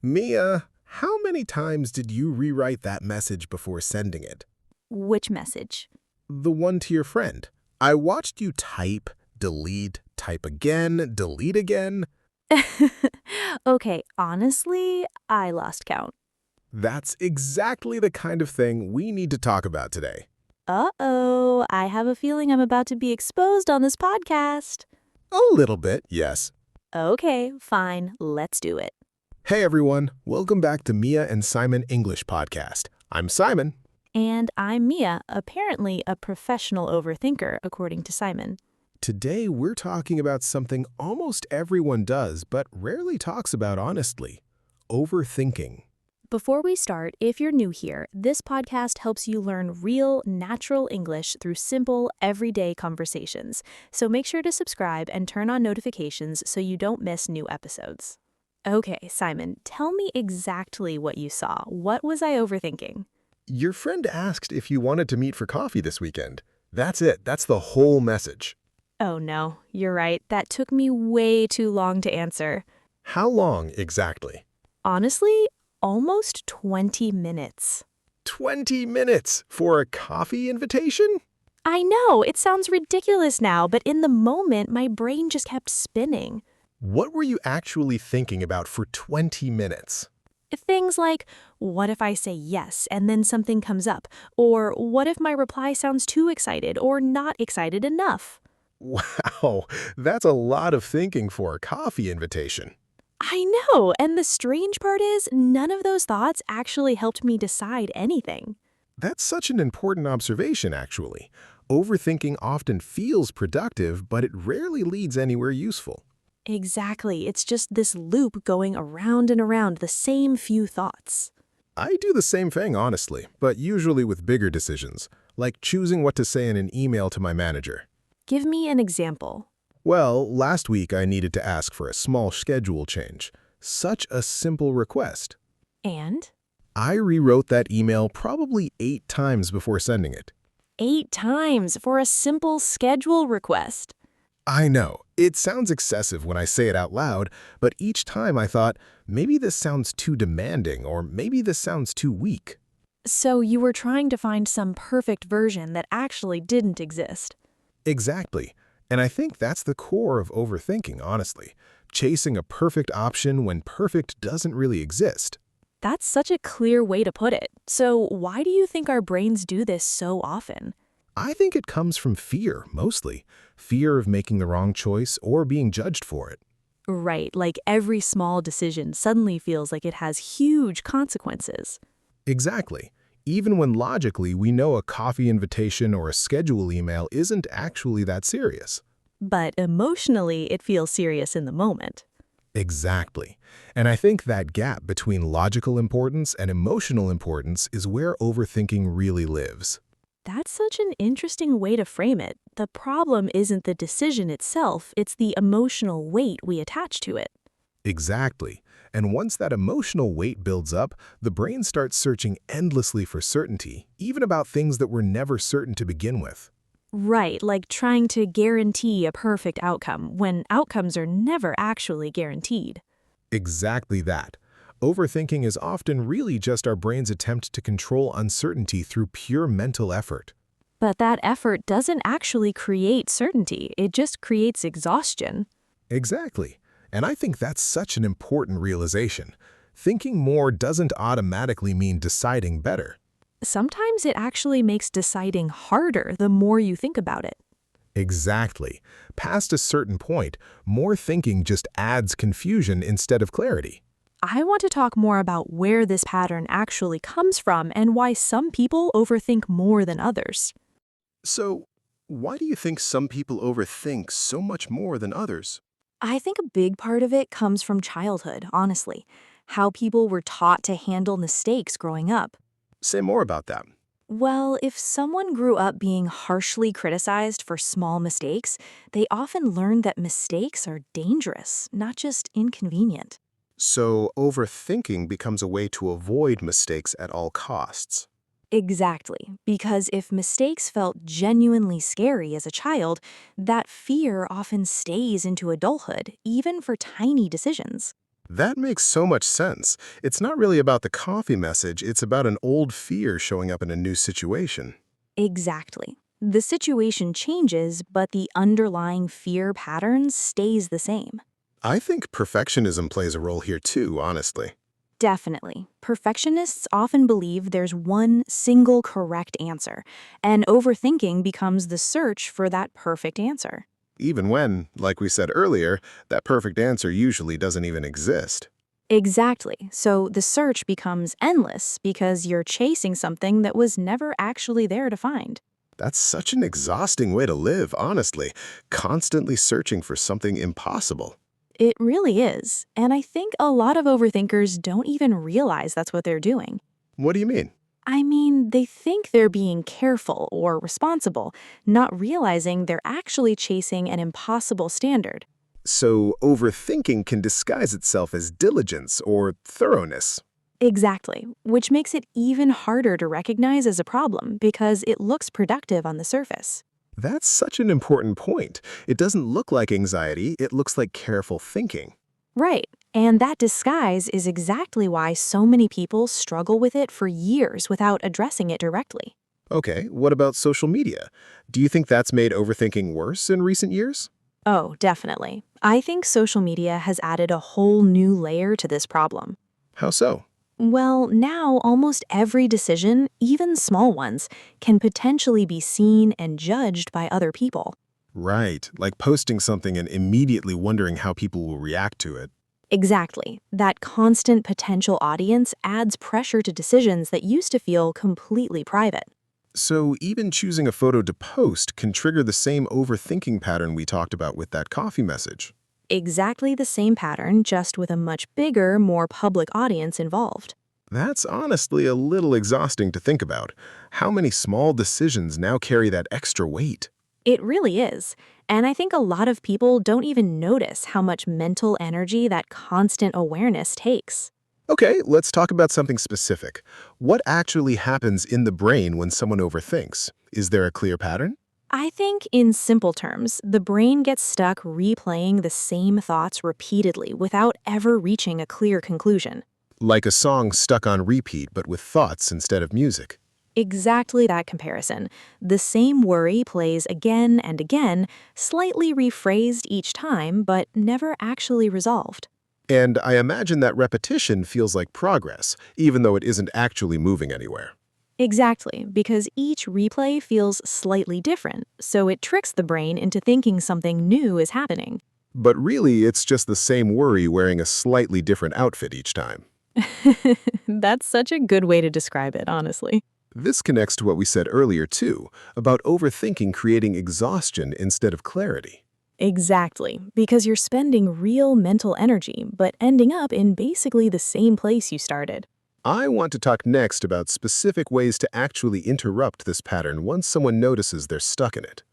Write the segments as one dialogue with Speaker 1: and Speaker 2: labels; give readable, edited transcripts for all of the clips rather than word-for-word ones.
Speaker 1: Mia, how many times did you rewrite that message before sending it?
Speaker 2: Which message?
Speaker 1: The one to your friend. I watched you type, delete, type again, delete again.
Speaker 2: Okay, honestly, I lost count.
Speaker 1: That's exactly the kind of thing we need to talk about today.
Speaker 2: Uh-oh, I have a feeling I'm about to be exposed on this podcast.
Speaker 1: A little bit, yes.
Speaker 2: Okay, fine, let's do it.
Speaker 1: Hey everyone, welcome back to Mia and Simon English Podcast. I'm Simon.
Speaker 2: And I'm Mia, apparently a professional overthinker, according to Simon.
Speaker 1: Today we're talking about something almost everyone does but rarely talks about honestly. Overthinking.
Speaker 2: Before we start, if you're new here, this podcast helps you learn real, natural English through simple, everyday conversations. So make sure to subscribe and turn on notifications so you don't miss new episodes. Okay, Simon, tell me exactly what you saw. What was I overthinking?
Speaker 1: Your friend asked if you wanted to meet for coffee this weekend. That's it. That's the whole message.
Speaker 2: Oh no, you're right. That took me way too long to answer.
Speaker 1: How long exactly?
Speaker 2: Honestly, almost 20 minutes.
Speaker 1: 20 minutes for a coffee invitation?
Speaker 2: I know, it sounds ridiculous now, but in the moment, my brain just kept spinning.
Speaker 1: What were you actually thinking about for 20 minutes?
Speaker 2: Things like, what if I say yes and then something comes up? Or what if my reply sounds too excited or not excited enough?
Speaker 1: Wow, that's a lot of thinking for a coffee invitation.
Speaker 2: I know, and the strange part is, none of those thoughts actually helped me decide anything.
Speaker 1: That's such an important observation, actually. Overthinking often feels productive, but it rarely leads anywhere useful.
Speaker 2: Exactly, it's just this loop going around and around the same few thoughts.
Speaker 1: I do the same thing, honestly, but usually with bigger decisions, like choosing what to say in an email to my manager.
Speaker 2: Give me an example.
Speaker 1: Well, last week I needed to ask for a small schedule change. Such a simple request.
Speaker 2: And?
Speaker 1: I rewrote that email probably 8 times before sending it.
Speaker 2: 8 times for a simple schedule request.
Speaker 1: I know, it sounds excessive when I say it out loud, but each time I thought, maybe this sounds too demanding or maybe this sounds too weak.
Speaker 2: So you were trying to find some perfect version that actually didn't exist.
Speaker 1: Exactly. And I think that's the core of overthinking, honestly. Chasing a perfect option when perfect doesn't really exist.
Speaker 2: That's such a clear way to put it. So why do you think our brains do this so often?
Speaker 1: I think it comes from fear, mostly. Fear of making the wrong choice or being judged for it.
Speaker 2: Right, like every small decision suddenly feels like it has huge consequences.
Speaker 1: Exactly. Even when logically we know a coffee invitation or a schedule email isn't actually that serious.
Speaker 2: But emotionally, it feels serious in the moment.
Speaker 1: Exactly. And I think that gap between logical importance and emotional importance is where overthinking really lives.
Speaker 2: That's such an interesting way to frame it. The problem isn't the decision itself, it's the emotional weight we attach to it.
Speaker 1: Exactly. And once that emotional weight builds up, the brain starts searching endlessly for certainty, even about things that were never certain to begin with.
Speaker 2: Right, like trying to guarantee a perfect outcome when outcomes are never actually guaranteed.
Speaker 1: Exactly that. Overthinking is often really just our brain's attempt to control uncertainty through pure mental effort.
Speaker 2: But that effort doesn't actually create certainty, it just creates exhaustion.
Speaker 1: Exactly. And I think that's such an important realization. Thinking more doesn't automatically mean deciding better.
Speaker 2: Sometimes it actually makes deciding harder the more you think about it.
Speaker 1: Exactly. Past a certain point, more thinking just adds confusion instead of clarity.
Speaker 2: I want to talk more about where this pattern actually comes from and why some people overthink more than others.
Speaker 1: So, why do you think some people overthink so much more than others?
Speaker 2: I think a big part of it comes from childhood, honestly. How people were taught to handle mistakes growing up.
Speaker 1: Say more about that.
Speaker 2: Well, if someone grew up being harshly criticized for small mistakes, they often learned that mistakes are dangerous, not just inconvenient.
Speaker 1: So, overthinking becomes a way to avoid mistakes at all costs.
Speaker 2: Exactly, because if mistakes felt genuinely scary as a child, that fear often stays into adulthood, even for tiny decisions.
Speaker 1: That makes so much sense. It's not really about the coffee message, it's about an old fear showing up in a new situation.
Speaker 2: Exactly. The situation changes, but the underlying fear pattern stays the same.
Speaker 1: I think perfectionism plays a role here too, honestly.
Speaker 2: Definitely. Perfectionists often believe there's one single correct answer, and overthinking becomes the search for that perfect answer.
Speaker 1: Even when, like we said earlier, that perfect answer usually doesn't even exist.
Speaker 2: Exactly. So the search becomes endless because you're chasing something that was never actually there to find.
Speaker 1: That's such an exhausting way to live, honestly, constantly searching for something impossible.
Speaker 2: It really is. And I think a lot of overthinkers don't even realize that's what they're doing.
Speaker 1: What do you mean?
Speaker 2: I mean, they think they're being careful or responsible, not realizing they're actually chasing an impossible standard.
Speaker 1: So, overthinking can disguise itself as diligence or thoroughness.
Speaker 2: Exactly, which makes it even harder to recognize as a problem because it looks productive on the surface.
Speaker 1: That's such an important point. It doesn't look like anxiety, it looks like careful thinking.
Speaker 2: Right, and that disguise is exactly why so many people struggle with it for years without addressing it directly.
Speaker 1: Okay, what about social media? Do you think that's made overthinking worse in recent years?
Speaker 2: Oh, definitely. I think social media has added a whole new layer to this problem.
Speaker 1: How so?
Speaker 2: Well, now almost every decision, even small ones, can potentially be seen and judged by other people.
Speaker 1: Right, like posting something and immediately wondering how people will react to it.
Speaker 2: Exactly. That constant potential audience adds pressure to decisions that used to feel completely private.
Speaker 1: So, even choosing a photo to post can trigger the same overthinking pattern we talked about with that coffee message.
Speaker 2: Exactly the same pattern, just with a much bigger, more public audience involved.
Speaker 1: That's honestly a little exhausting to think about. How many small decisions now carry that extra weight?
Speaker 2: It really is. And I think a lot of people don't even notice how much mental energy that constant awareness takes.
Speaker 1: Okay, let's talk about something specific. What actually happens in the brain when someone overthinks? Is there a clear pattern?
Speaker 2: I think, in simple terms, the brain gets stuck replaying the same thoughts repeatedly without ever reaching a clear conclusion.
Speaker 1: Like a song stuck on repeat but with thoughts instead of music.
Speaker 2: Exactly that comparison. The same worry plays again and again, slightly rephrased each time, but never actually resolved.
Speaker 1: And I imagine that repetition feels like progress, even though it isn't actually moving anywhere.
Speaker 2: Exactly, because each replay feels slightly different, so it tricks the brain into thinking something new is happening.
Speaker 1: But really, it's just the same worry wearing a slightly different outfit each time.
Speaker 2: That's such a good way to describe it, honestly.
Speaker 1: This connects to what we said earlier, too, about overthinking creating exhaustion instead of clarity.
Speaker 2: Exactly, because you're spending real mental energy, but ending up in basically the same place you started.
Speaker 1: I want to talk next about specific ways to actually interrupt this pattern once someone notices they're stuck in it.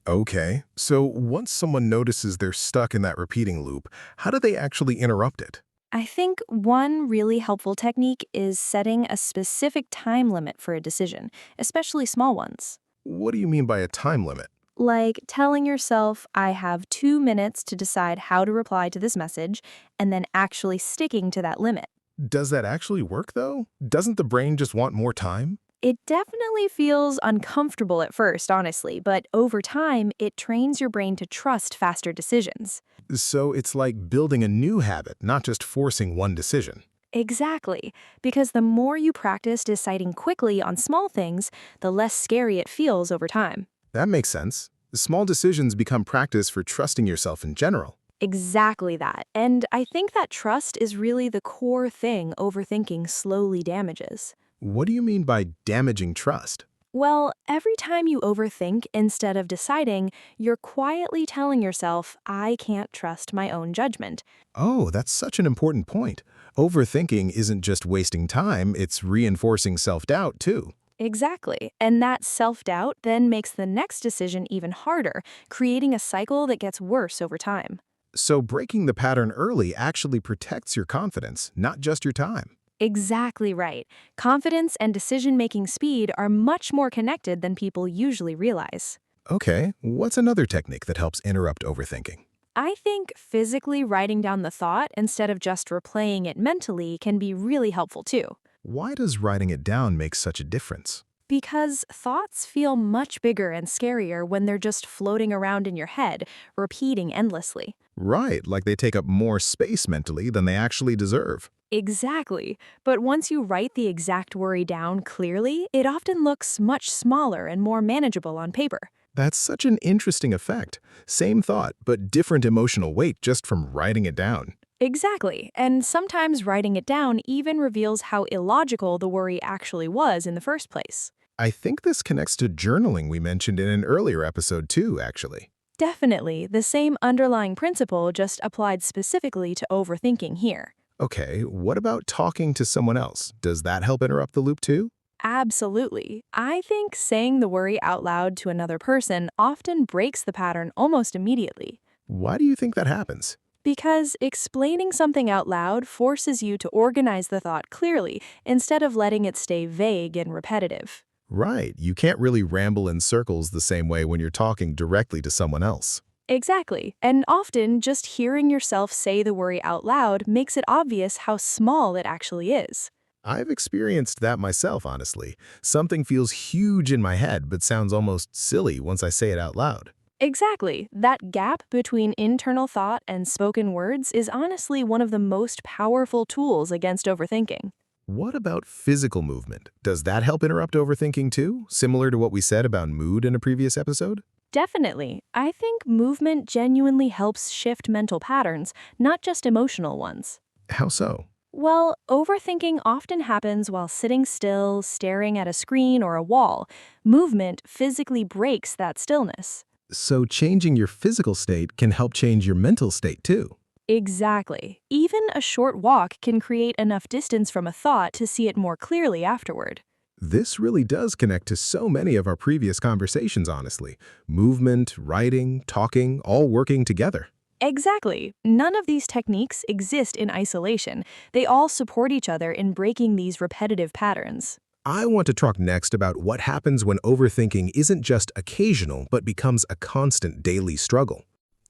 Speaker 1: Okay, so once someone notices they're stuck in that repeating loop, how do they actually interrupt it?
Speaker 2: I think one really helpful technique is setting a specific time limit for a decision, especially small ones.
Speaker 1: What do you mean by a time limit?
Speaker 2: Like telling yourself, I have 2 minutes to decide how to reply to this message, and then actually sticking to that limit.
Speaker 1: Does that actually work, though? Doesn't the brain just want more time?
Speaker 2: It definitely feels uncomfortable at first, honestly, but over time, it trains your brain to trust faster decisions.
Speaker 1: So it's like building a new habit, not just forcing one decision.
Speaker 2: Exactly, because the more you practice deciding quickly on small things, the less scary it feels over time.
Speaker 1: That makes sense. Small decisions become practice for trusting yourself in general.
Speaker 2: Exactly that. And I think that trust is really the core thing overthinking slowly damages.
Speaker 1: What do you mean by damaging trust?
Speaker 2: Well, every time you overthink instead of deciding, you're quietly telling yourself, I can't trust my own judgment.
Speaker 1: Oh, that's such an important point. Overthinking isn't just wasting time, it's reinforcing self-doubt, too.
Speaker 2: Exactly. And that self doubt then makes the next decision even harder, creating a cycle that gets worse over time.
Speaker 1: So breaking the pattern early actually protects your confidence, not just your time.
Speaker 2: Exactly right. Confidence and decision making speed are much more connected than people usually realize.
Speaker 1: Okay, what's another technique that helps interrupt overthinking?
Speaker 2: I think physically writing down the thought instead of just replaying it mentally can be really helpful too.
Speaker 1: Why does writing it down make such a difference?
Speaker 2: Because thoughts feel much bigger and scarier when they're just floating around in your head, repeating endlessly.
Speaker 1: Right, like they take up more space mentally than they actually deserve.
Speaker 2: Exactly. But once you write the exact worry down clearly, it often looks much smaller and more manageable on paper.
Speaker 1: That's such an interesting effect. Same thought, but different emotional weight just from writing it down.
Speaker 2: Exactly. And sometimes writing it down even reveals how illogical the worry actually was in the first place.
Speaker 1: I think this connects to journaling we mentioned in an earlier episode too, actually.
Speaker 2: Definitely, the same underlying principle just applied specifically to overthinking here.
Speaker 1: Okay, what about talking to someone else? Does that help interrupt the loop too?
Speaker 2: Absolutely. I think saying the worry out loud to another person often breaks the pattern almost immediately.
Speaker 1: Why do you think that happens?
Speaker 2: Because explaining something out loud forces you to organize the thought clearly instead of letting it stay vague and repetitive.
Speaker 1: Right, you can't really ramble in circles the same way when you're talking directly to someone else.
Speaker 2: Exactly. And often, just hearing yourself say the worry out loud makes it obvious how small it actually is.
Speaker 1: I've experienced that myself, honestly. Something feels huge in my head but sounds almost silly once I say it out loud.
Speaker 2: Exactly. That gap between internal thought and spoken words is honestly one of the most powerful tools against overthinking.
Speaker 1: What about physical movement? Does that help interrupt overthinking too, similar to what we said about mood in a previous episode?
Speaker 2: Definitely. I think movement genuinely helps shift mental patterns, not just emotional ones.
Speaker 1: How so?
Speaker 2: Well, overthinking often happens while sitting still, staring at a screen or a wall. Movement physically breaks that stillness.
Speaker 1: So changing your physical state can help change your mental state too.
Speaker 2: Exactly. Even a short walk can create enough distance from a thought to see it more clearly afterward.
Speaker 1: This really does connect to so many of our previous conversations, honestly. Movement, writing, talking, all working together.
Speaker 2: Exactly. None of these techniques exist in isolation. They all support each other in breaking these repetitive patterns.
Speaker 1: I want to talk next about what happens when overthinking isn't just occasional but becomes a constant daily struggle.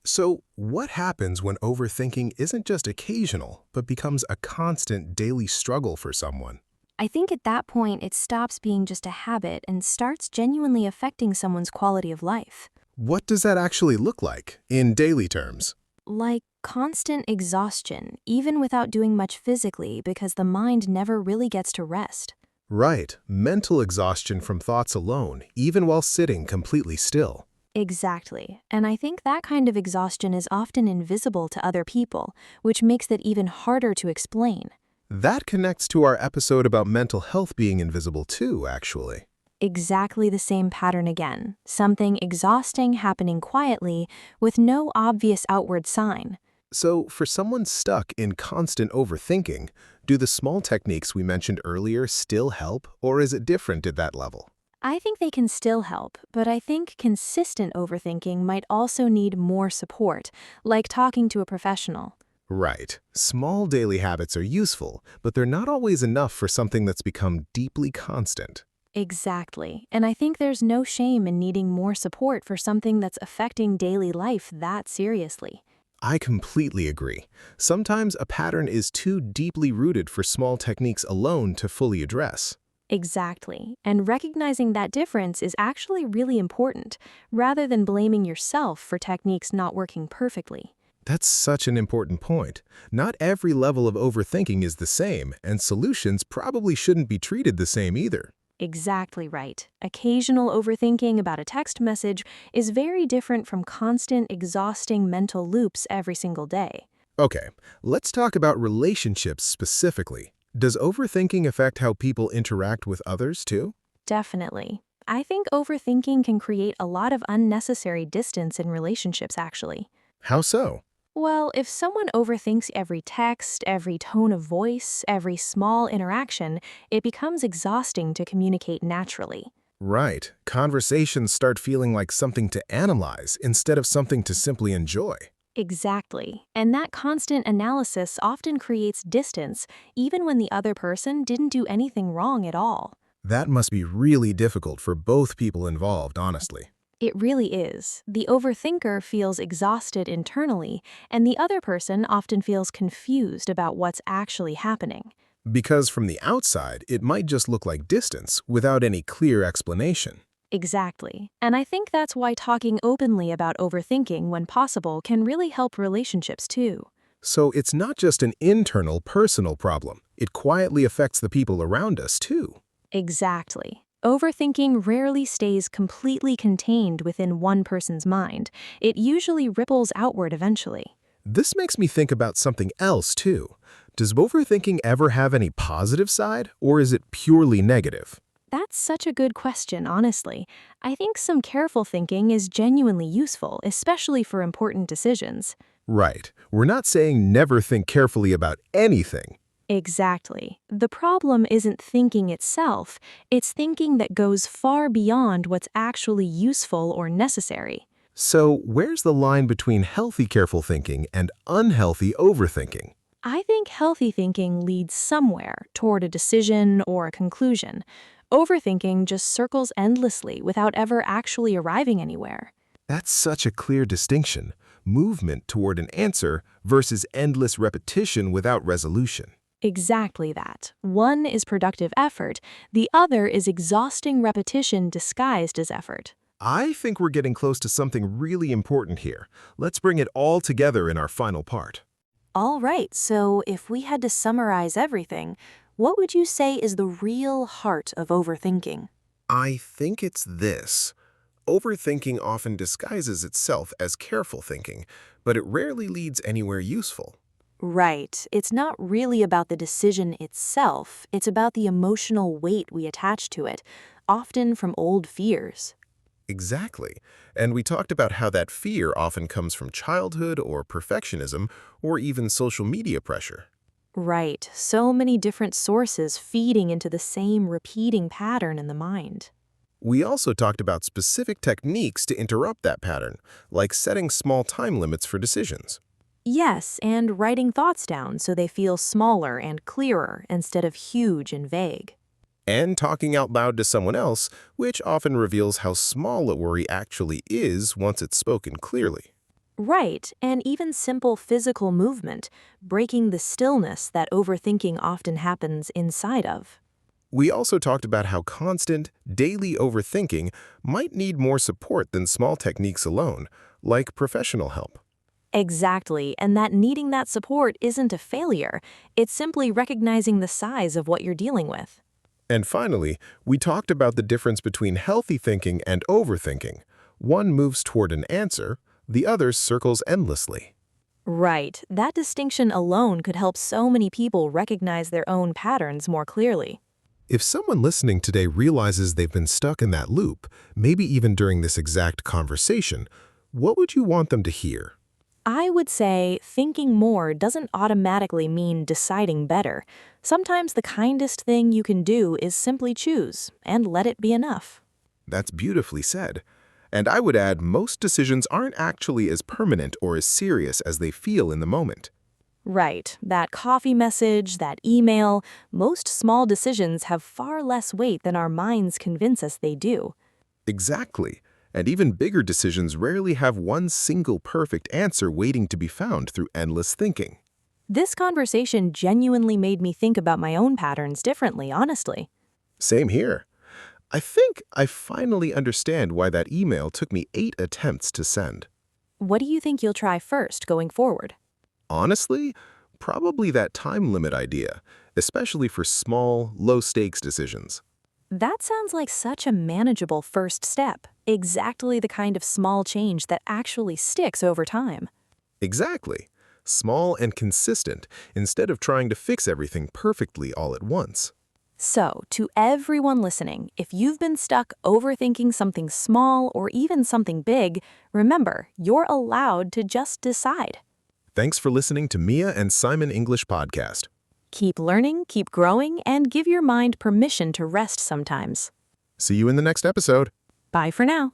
Speaker 1: So, what happens when overthinking isn't just occasional but becomes a constant daily struggle for someone?
Speaker 3: I think at that point it stops being just a habit and starts genuinely affecting someone's quality of life.
Speaker 1: What does that actually look like in daily terms?
Speaker 3: Like constant exhaustion, even without doing much physically because the mind never really gets to rest.
Speaker 1: Right, mental exhaustion from thoughts alone, even while sitting completely still.
Speaker 3: Exactly. And I think that kind of exhaustion is often invisible to other people, which makes it even harder to explain.
Speaker 1: That connects to our episode about mental health being invisible too, actually.
Speaker 3: Exactly the same pattern again. Something exhausting happening quietly with no obvious outward sign.
Speaker 1: So, for someone stuck in constant overthinking, do the small techniques we mentioned earlier still help, or is it different at that level?
Speaker 3: I think they can still help, but I think consistent overthinking might also need more support, like talking to a professional.
Speaker 1: Right. Small daily habits are useful, but they're not always enough for something that's become deeply constant.
Speaker 3: Exactly. And I think there's no shame in needing more support for something that's affecting daily life that seriously.
Speaker 1: I completely agree. Sometimes a pattern is too deeply rooted for small techniques alone to fully address.
Speaker 3: Exactly. And recognizing that difference is actually really important, rather than blaming yourself for techniques not working perfectly.
Speaker 1: That's such an important point. Not every level of overthinking is the same, and solutions probably shouldn't be treated the same either.
Speaker 3: Exactly right. Occasional overthinking about a text message is very different from constant, exhausting mental loops every single day.
Speaker 1: Okay, let's talk about relationships specifically. Does overthinking affect how people interact with others too?
Speaker 3: Definitely. I think overthinking can create a lot of unnecessary distance in relationships, actually.
Speaker 1: How so?
Speaker 3: Well, if someone overthinks every text, every tone of voice, every small interaction, it becomes exhausting to communicate naturally.
Speaker 1: Right. Conversations start feeling like something to analyze instead of something to simply enjoy.
Speaker 3: Exactly. And that constant analysis often creates distance, even when the other person didn't do anything wrong at all.
Speaker 1: That must be really difficult for both people involved, honestly.
Speaker 3: It really is. The overthinker feels exhausted internally, and the other person often feels confused about what's actually happening.
Speaker 1: Because from the outside, it might just look like distance without any clear explanation.
Speaker 3: Exactly. And I think that's why talking openly about overthinking when possible can really help relationships too.
Speaker 1: So it's not just an internal, personal problem. It quietly affects the people around us, too.
Speaker 3: Exactly. Overthinking rarely stays completely contained within one person's mind. It usually ripples outward eventually.
Speaker 1: This makes me think about something else, too. Does overthinking ever have any positive side, or is it purely negative?
Speaker 3: That's such a good question, honestly. I think some careful thinking is genuinely useful, especially for important decisions.
Speaker 1: Right. We're not saying never think carefully about anything.
Speaker 3: Exactly. The problem isn't thinking itself, it's thinking that goes far beyond what's actually useful or necessary.
Speaker 1: So, where's the line between healthy careful thinking and unhealthy overthinking?
Speaker 3: I think healthy thinking leads somewhere toward a decision or a conclusion. Overthinking just circles endlessly without ever actually arriving anywhere.
Speaker 1: That's such a clear distinction. Movement toward an answer versus endless repetition without resolution.
Speaker 3: Exactly that. One is productive effort, the other is exhausting repetition disguised as effort.
Speaker 1: I think we're getting close to something really important here. Let's bring it all together in our final part.
Speaker 2: All right, so if we had to summarize everything, what would you say is the real heart of overthinking?
Speaker 1: I think it's this. Overthinking often disguises itself as careful thinking, but it rarely leads anywhere useful.
Speaker 2: Right. It's not really about the decision itself, it's about the emotional weight we attach to it, often from old fears.
Speaker 1: Exactly. And we talked about how that fear often comes from childhood or perfectionism or even social media pressure.
Speaker 2: Right. So many different sources feeding into the same repeating pattern in the mind.
Speaker 1: We also talked about specific techniques to interrupt that pattern, like setting small time limits for decisions.
Speaker 2: Yes, and writing thoughts down so they feel smaller and clearer instead of huge and vague.
Speaker 1: And talking out loud to someone else, which often reveals how small a worry actually is once it's spoken clearly.
Speaker 2: Right, and even simple physical movement, breaking the stillness that overthinking often happens inside of.
Speaker 1: We also talked about how constant, daily overthinking might need more support than small techniques alone, like professional help.
Speaker 2: Exactly, and that needing that support isn't a failure. It's simply recognizing the size of what you're dealing with.
Speaker 1: And finally, we talked about the difference between healthy thinking and overthinking. One moves toward an answer, the other circles endlessly.
Speaker 2: Right, that distinction alone could help so many people recognize their own patterns more clearly.
Speaker 1: If someone listening today realizes they've been stuck in that loop, maybe even during this exact conversation, what would you want them to hear?
Speaker 2: I would say thinking more doesn't automatically mean deciding better. Sometimes the kindest thing you can do is simply choose and let it be enough.
Speaker 1: That's beautifully said. And I would add, most decisions aren't actually as permanent or as serious as they feel in the moment.
Speaker 2: Right, that coffee message, that email, most small decisions have far less weight than our minds convince us they do.
Speaker 1: Exactly. And even bigger decisions rarely have one single perfect answer waiting to be found through endless thinking.
Speaker 2: This conversation genuinely made me think about my own patterns differently, honestly.
Speaker 1: Same here. I think I finally understand why that email took me 8 attempts to send.
Speaker 2: What do you think you'll try first going forward?
Speaker 1: Honestly, probably that time limit idea, especially for small, low-stakes decisions.
Speaker 2: That sounds like such a manageable first step, exactly the kind of small change that actually sticks over time.
Speaker 1: Exactly. Small and consistent, instead of trying to fix everything perfectly all at once.
Speaker 2: So, to everyone listening, if you've been stuck overthinking something small or even something big, remember, you're allowed to just decide.
Speaker 1: Thanks for listening to Mia and Simon English Podcast.
Speaker 2: Keep learning, keep growing, and give your mind permission to rest sometimes.
Speaker 1: See you in the next episode.
Speaker 2: Bye for now.